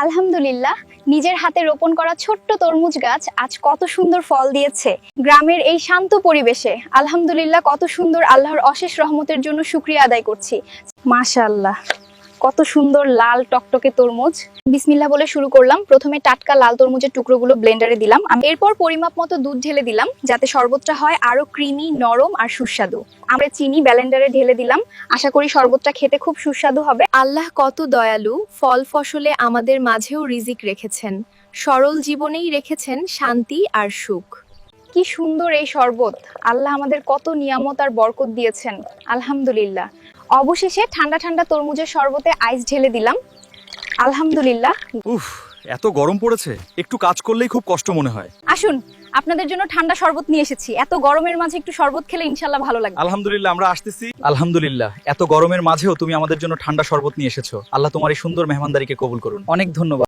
আলহামদুলিল্লাহ, নিজের হাতে রোপণ করা ছোট্ট তরমুজ গাছ আজ কত সুন্দর ফল দিয়েছে। গ্রামের এই শান্ত পরিবেশে আলহামদুলিল্লাহ কত সুন্দর, আল্লাহর অশেষ রহমতের জন্য শুকরিয়া আদায় করছি। মাশাআল্লাহ, কত সুন্দর লাল টকটকে তরমুজ। বিসমিল্লাহ বলে শুরু করলাম। প্রথমে টাটকা লাল তরমুজের টুকরোগুলো ব্লেন্ডারে দিলাম। এরপর পরিমাপ মতো দুধ ঢেলে দিলাম, যাতে শরবতটা হয় আরো ক্রিমি, নরম আর সুস্বাদু। আমরা চিনি ব্লেন্ডারে ঢেলে দিলাম। আশা করি শরবতটা খেতে খুব সুস্বাদু হবে। আল্লাহ কত দয়ালু, ফল ফসলে আমাদের মাঝেও রিজিক রেখেছেন, সরল জীবনেই রেখেছেন শান্তি আর সুখ। কি সুন্দর এই শরবত! আল্লাহ আমাদের কত নিয়ামত আর বরকত দিয়েছেন, আলহামদুলিল্লাহ। অবশেষে ঠান্ডা ঠান্ডা তরমুজের শরবতে আইস ঢেলে দিলাম। আলহামদুলিল্লাহ। উফ, এত গরম পড়েছে, একটু কাজ করলেই খুব কষ্ট মনে হয়। আসুন, আপনাদের জন্য ঠান্ডা শরবত নিয়ে এসেছি। এত গরমের মাঝে একটু শরবত খেলে ইনশাল্লাহ ভালো লাগবে। আলহামদুলিল্লাহ, আমরা আসতেছি। আলহামদুলিল্লাহ, এত গরমের মাঝেও তুমি আমাদের জন্য ঠান্ডা শরবত নিয়ে এসেছো। আল্লাহ তোমার এই সুন্দর মেহমানদারিকে কবুল করুন। অনেক ধন্যবাদ।